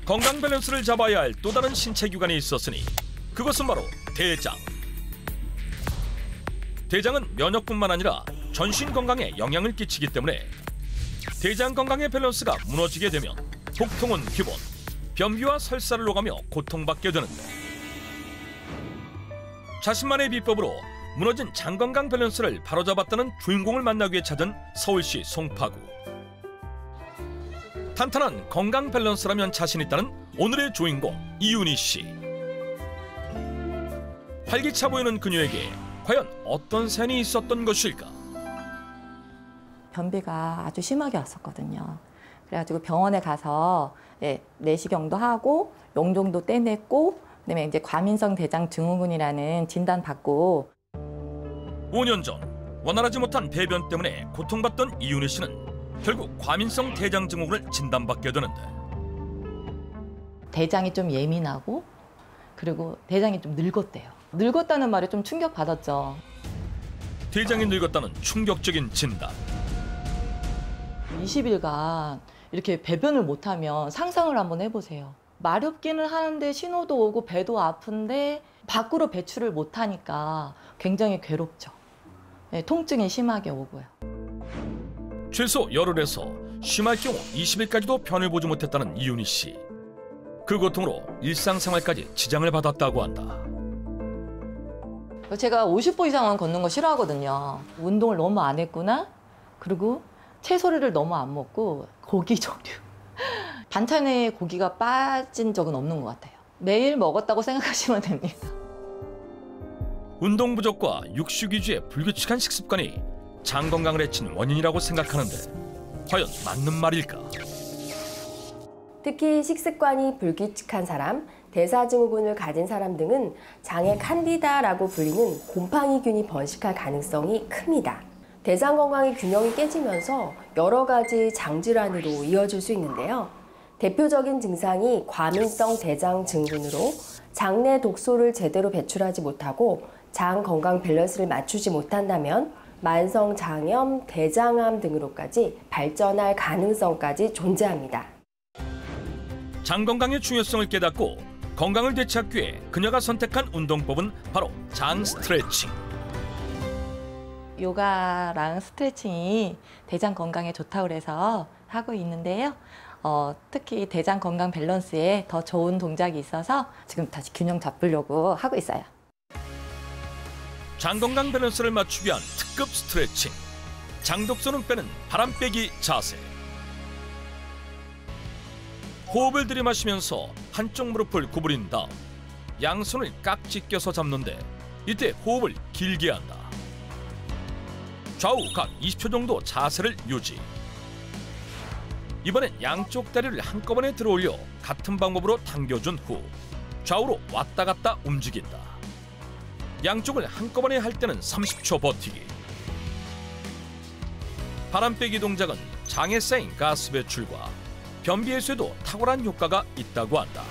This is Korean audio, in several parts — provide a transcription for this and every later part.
건강 밸런스를 잡아야 할 또 다른 신체 기관이 있었으니 그것은 바로 대장. 대장은 면역뿐만 아니라 전신 건강에 영향을 끼치기 때문에 대장 건강의 밸런스가 무너지게 되면 복통은 기본, 변비와 설사를 오가며 고통받게 되는데, 자신만의 비법으로 무너진 장 건강 밸런스를 바로잡았다는 주인공을 만나기 위해 찾은 서울시 송파구. 탄탄한 건강 밸런스라면 자신 있다는 오늘의 주인공 이윤희 씨. 활기차 보이는 그녀에게 과연 어떤 사연이 있었던 것일까? 변비가 아주 심하게 왔었거든요. 그래가지고 병원에 가서 내시경도 하고 용종도 떼냈고, 그다음에 이제 과민성 대장 증후군이라는 진단 받고. 5년 전 원활하지 못한 배변 때문에 고통받던 이윤희 씨는 결국 과민성 대장 증후군을 진단받게 되는데, 대장이 좀 예민하고 그리고 대장이 좀 늙었대요. 늙었다는 말에 좀 충격받았죠. 대장이 늙었다는 충격적인 진단. 20일간 이렇게 배변을 못하면 상상을 한번 해보세요. 마렵기는 하는데 신호도 오고 배도 아픈데 밖으로 배출을 못하니까 굉장히 괴롭죠. 통증이 심하게 오고요. 최소 열흘에서 심할 경우 20일까지도 변을 보지 못했다는 이윤희 씨. 그 고통으로 일상생활까지 지장을 받았다고 한다. 제가 50보 이상은 걷는 거 싫어하거든요. 운동을 너무 안 했구나. 그리고 채소를 너무 안 먹고 고기 종류. 반찬에 고기가 빠진 적은 없는 것 같아요. 매일 먹었다고 생각하시면 됩니다. 운동 부족과 육식 위주의 불규칙한 식습관이 장 건강을 해친 원인이라고 생각하는데 과연 맞는 말일까? 특히 식습관이 불규칙한 사람, 대사증후군을 가진 사람 등은 장에 칸디다라고 불리는 곰팡이균이 번식할 가능성이 큽니다. 대장 건강의 균형이 깨지면서 여러 가지 장질환으로 이어질 수 있는데요. 대표적인 증상이 과민성 대장 증후군으로 장내 독소를 제대로 배출하지 못하고 장 건강 밸런스를 맞추지 못한다면 만성 장염, 대장암 등으로까지 발전할 가능성까지 존재합니다. 장 건강의 중요성을 깨닫고 건강을 되찾기 위해 그녀가 선택한 운동법은 바로 장 스트레칭. 요가랑 스트레칭이 대장 건강에 좋다고 그래서 하고 있는데요. 특히 대장 건강 밸런스에 더 좋은 동작이 있어서 지금 다시 균형 잡으려고 하고 있어요. 장 건강 밸런스를 맞추기 위한 특급 스트레칭. 장독소는 빼는 바람 빼기 자세. 호흡을 들이마시면서 한쪽 무릎을 구부린 다음 양손을 깍지 껴서 잡는데 이때 호흡을 길게 한다. 좌우 각 20초 정도 자세를 유지. 이번엔 양쪽 다리를 한꺼번에 들어올려 같은 방법으로 당겨준 후 좌우로 왔다 갔다 움직인다. 양쪽을 한꺼번에 할 때는 30초 버티기. 바람 빼기 동작은 장에 쌓인 가스 배출과 변비 해소에도 탁월한 효과가 있다고 한다.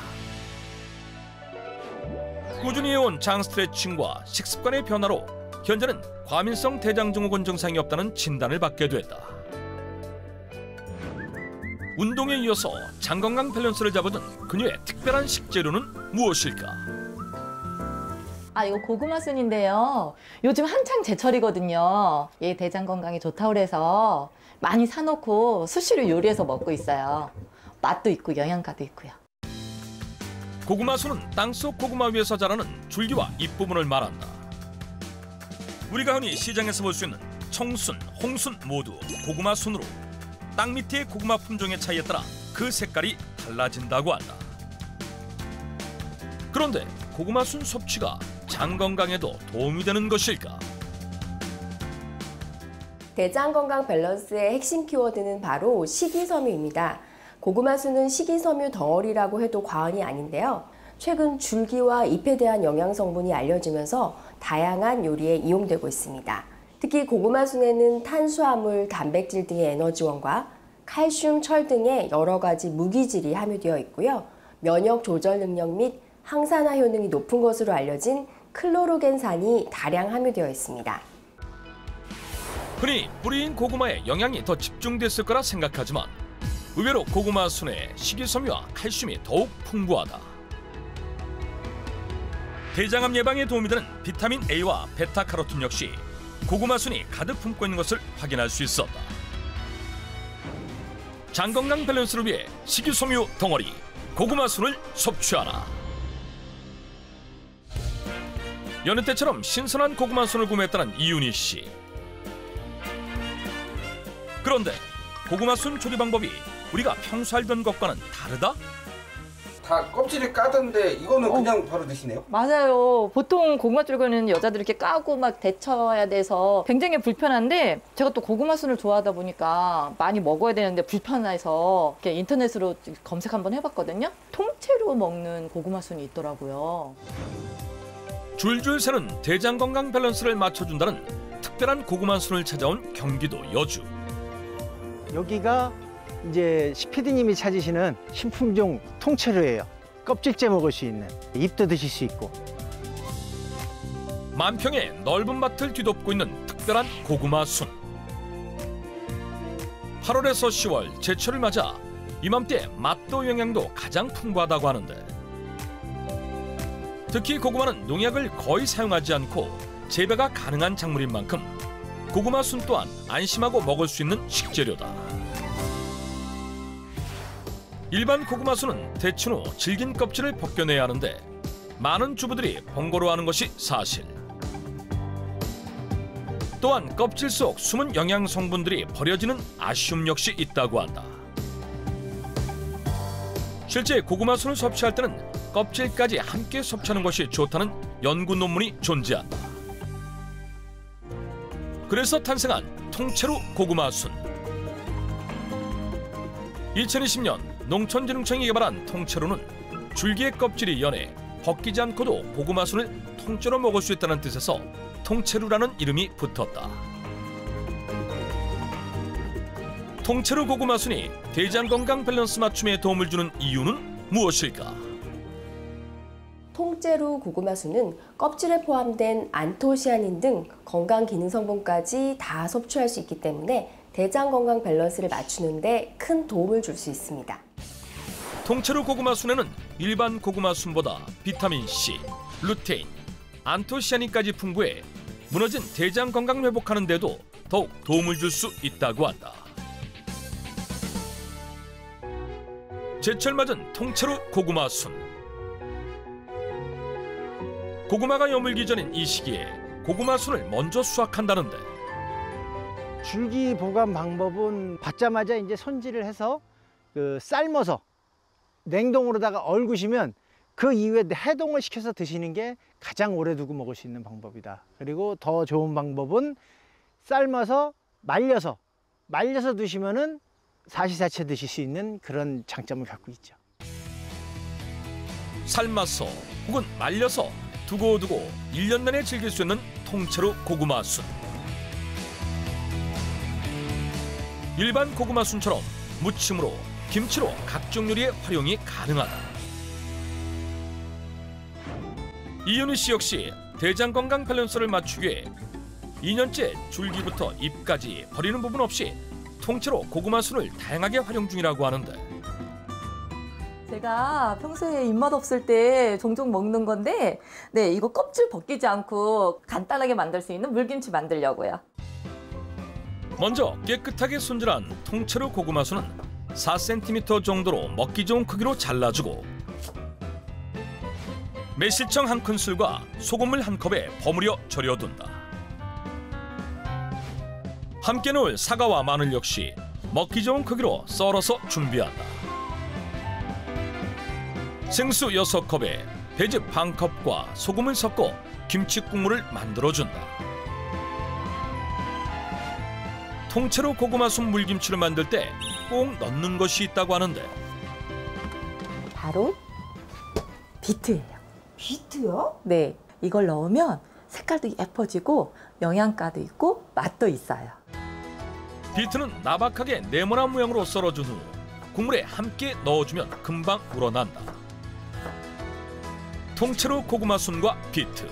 꾸준히 해온 장 스트레칭과 식습관의 변화로 현재는 과민성 대장증후군 증상이 없다는 진단을 받게 됐다. 운동에 이어서 장 건강 밸런스를 잡아준 그녀의 특별한 식재료는 무엇일까? 이거 고구마 순인데요. 요즘 한창 제철이거든요. 얘 대장 건강에 좋다고 그래서 많이 사놓고 수시로 요리해서 먹고 있어요. 맛도 있고 영양가도 있고요. 고구마 순은 땅속 고구마 위에서 자라는 줄기와 잎부분을 말한다. 우리가 흔히 시장에서 볼 수 있는 청순, 홍순 모두 고구마 순으로 땅 밑의 고구마 품종의 차이에 따라 그 색깔이 달라진다고 한다. 그런데 고구마 순 섭취가 장 건강에도 도움이 되는 것일까? 대장 건강 밸런스의 핵심 키워드는 바로 식이섬유입니다. 고구마 순은 식이섬유 덩어리라고 해도 과언이 아닌데요. 최근 줄기와 잎에 대한 영양 성분이 알려지면서 다양한 요리에 이용되고 있습니다. 특히 고구마 순에는 탄수화물, 단백질 등의 에너지원과 칼슘, 철 등의 여러 가지 무기질이 함유되어 있고요. 면역 조절 능력 및 항산화 효능이 높은 것으로 알려진 클로로겐산이 다량 함유되어 있습니다. 흔히 뿌리인 고구마에 영양이 더 집중됐을 거라 생각하지만 의외로 고구마 순에 식이섬유와 칼슘이 더욱 풍부하다. 대장암 예방에 도움이 되는 비타민 A와 베타카로틴 역시 고구마 순이 가득 품고 있는 것을 확인할 수 있었다. 장 건강 밸런스를 위해 식이섬유 덩어리 고구마 순을 섭취하라. 여느 때처럼 신선한 고구마 순을 구매했다는 이윤희 씨. 그런데 고구마 순 조리 방법이 우리가 평소 알던 것과는 다르다? 다 껍질을 까던데 이거는 그냥 바로 드시네요? 맞아요. 보통 고구마 쫄거는 여자들이 이렇게 까고 막 데쳐야 돼서 굉장히 불편한데 제가 또 고구마 순을 좋아하다 보니까 많이 먹어야 되는데 불편해서 이렇게 인터넷으로 검색 한번 해봤거든요. 통째로 먹는 고구마 순이 있더라고요. 줄줄 새는 대장 건강 밸런스를 맞춰준다는 특별한 고구마 순을 찾아온 경기도 여주. 여기가 이제 PD님이 찾으시는 신품종 통째로예요. 껍질째 먹을 수 있는, 잎도 드실 수 있고. 만평의 넓은 밭을 뒤덮고 있는 특별한 고구마 순. 8월에서 10월 제철을 맞아 이맘때 맛도 영양도 가장 풍부하다고 하는데, 특히 고구마는 농약을 거의 사용하지 않고 재배가 가능한 작물인 만큼 고구마 순 또한 안심하고 먹을 수 있는 식재료다. 일반 고구마 순은 데친 후 질긴 껍질을 벗겨내야 하는데 많은 주부들이 번거로워하는 것이 사실. 또한 껍질 속 숨은 영양 성분들이 버려지는 아쉬움 역시 있다고 한다. 실제 고구마 순을 섭취할 때는 껍질까지 함께 섭취하는 것이 좋다는 연구 논문이 존재한다. 그래서 탄생한 통째로 고구마 순. 2020년 농촌진흥청이 개발한 통째로는 줄기의 껍질이 연해 벗기지 않고도 고구마 순을 통째로 먹을 수 있다는 뜻에서 통째로라는 이름이 붙었다. 통째로 고구마 순이 대장 건강 밸런스 맞춤에 도움을 주는 이유는 무엇일까? 통째로 고구마 순은 껍질에 포함된 안토시아닌 등 건강 기능 성분까지 다 섭취할 수 있기 때문에 대장 건강 밸런스를 맞추는 데 큰 도움을 줄 수 있습니다. 통째로 고구마 순에는 일반 고구마 순보다 비타민 C, 루테인, 안토시아닌까지 풍부해 무너진 대장 건강 회복하는 데도 더욱 도움을 줄 수 있다고 한다. 제철 맞은 통째로 고구마 순. 고구마가 여물기 전인 이 시기에 고구마 순을 먼저 수확한다는데, 줄기 보관 방법은 받자마자 이제 손질을 해서 삶아서 냉동으로다가 얼구시면 그 이후에 해동을 시켜서 드시는 게 가장 오래 두고 먹을 수 있는 방법이다. 그리고 더 좋은 방법은 삶아서 말려서 드시면은 사시사철 드실 수 있는 그런 장점을 갖고 있죠. 삶아서 혹은 말려서 두고두고 1년 내내 즐길 수 있는 통째로 고구마 순. 일반 고구마 순처럼 무침으로, 김치로 각종 요리에 활용이 가능하다. 이윤희 씨 역시 대장 건강 밸런스를 맞추기 위해 2년째 줄기부터 잎까지 버리는 부분 없이 통째로 고구마 순을 다양하게 활용 중이라고 하는데, 제가 평소에 입맛 없을 때 종종 먹는 건데, 네, 이거 껍질 벗기지 않고 간단하게 만들 수 있는 물김치 만들려고요. 먼저 깨끗하게 손질한 통째로 고구마 순은 4cm 정도로 먹기 좋은 크기로 잘라주고, 매실청 한 큰술과 소금물 한 컵에 버무려 절여둔다. 함께 넣을 사과와 마늘 역시 먹기 좋은 크기로 썰어서 준비한다. 생수 6컵에 배즙 반 컵과 소금을 섞어 김치 국물을 만들어준다. 통째로 고구마 순 물김치를 만들 때 꼭 넣는 것이 있다고 하는데, 바로 비트예요. 비트요? 네, 이걸 넣으면 색깔도 예뻐지고 영양가도 있고 맛도 있어요. 비트는 나박하게 네모난 모양으로 썰어준 후 국물에 함께 넣어주면 금방 우러난다. 통째로 고구마 순과 비트,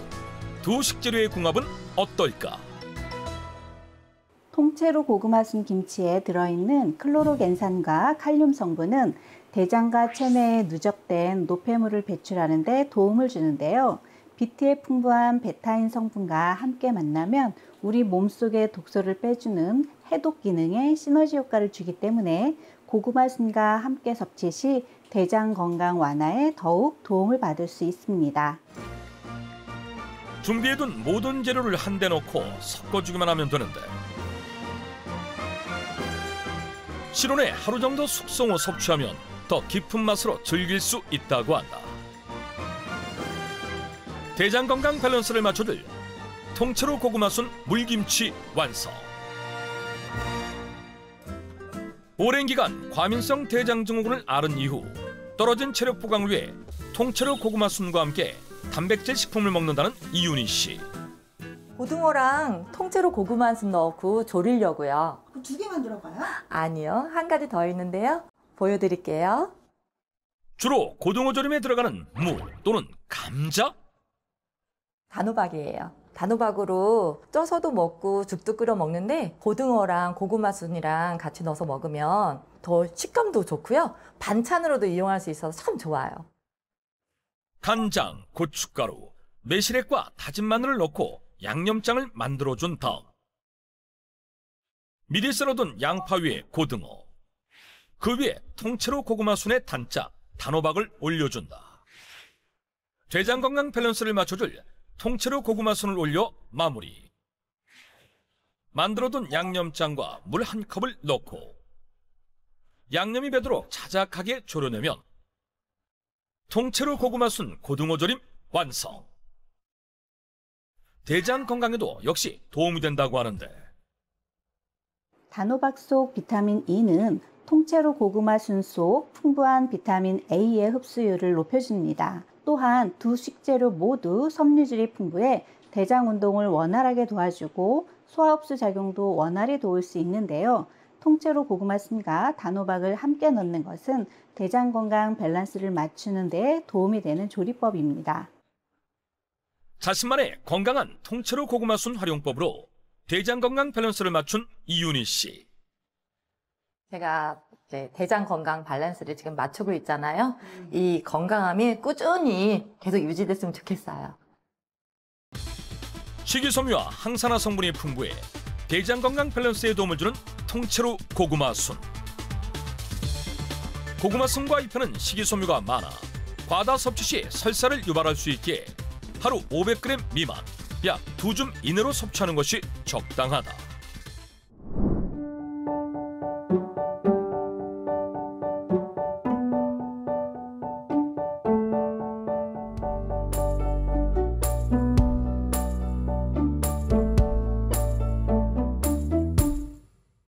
두 식재료의 궁합은 어떨까? 통째로 고구마순 김치에 들어있는 클로로겐산과 칼륨 성분은 대장과 체내에 누적된 노폐물을 배출하는 데 도움을 주는데요. 비트의 풍부한 베타인 성분과 함께 만나면 우리 몸속의 독소를 빼주는 해독 기능에 시너지 효과를 주기 때문에 고구마순과 함께 섭취 시 대장 건강 완화에 더욱 도움을 받을 수 있습니다. 준비해둔 모든 재료를 한데 넣고 섞어주기만 하면 되는데 실온에 하루 정도 숙성 후 섭취하면 더 깊은 맛으로 즐길 수 있다고 한다. 대장 건강 밸런스를 맞춰줄 통째로 고구마순 물김치 완성. 오랜 기간 과민성 대장 증후군을 앓은 이후 떨어진 체력 보강을 위해 통째로 고구마순과 함께 단백질 식품을 먹는다는 이윤희 씨. 고등어랑 통째로 고구마순 넣고 조리려고요. 그럼 2개만 들어가요? 아니요, 한 가지 더 있는데요. 보여드릴게요. 주로 고등어 조림에 들어가는 무 또는 감자? 단호박이에요. 단호박으로 쪄서도 먹고 죽도 끓여 먹는데 고등어랑 고구마순이랑 같이 넣어서 먹으면 더 식감도 좋고요. 반찬으로도 이용할 수 있어서 참 좋아요. 간장, 고춧가루, 매실액과 다진 마늘을 넣고 양념장을 만들어준 다음 미리 썰어둔 양파 위에 고등어, 그 위에 통째로 고구마순의 단짜 단호박을 올려준다. 대장 건강 밸런스를 맞춰줄 통째로 고구마순을 올려 마무리. 만들어둔 양념장과 물 한 컵을 넣고 양념이 배도록 자작하게 졸여내면 통째로 고구마순 고등어조림 완성. 대장 건강에도 역시 도움이 된다고 하는데 단호박 속 비타민 E는 통째로 고구마순 속 풍부한 비타민 A의 흡수율을 높여줍니다. 또한 두 식재료 모두 섬유질이 풍부해 대장 운동을 원활하게 도와주고 소화 흡수 작용도 원활히 도울 수 있는데요. 통째로 고구마순과 단호박을 함께 넣는 것은 대장 건강 밸런스를 맞추는 데 도움이 되는 조리법입니다. 자신만의 건강한 통째로 고구마순 활용법으로 대장 건강 밸런스를 맞춘 이윤희 씨. 제가 대장 건강 밸런스를 지금 맞추고 있잖아요. 이 건강함이 꾸준히 계속 유지됐으면 좋겠어요. 식이섬유와 항산화 성분이 풍부해 대장 건강 밸런스에 도움을 주는 통째로 고구마순. 고구마순과 잎에는 식이섬유가 많아 과다 섭취 시 설사를 유발할 수 있기에 하루 500g 미만, 약 2줌 이내로 섭취하는 것이 적당하다.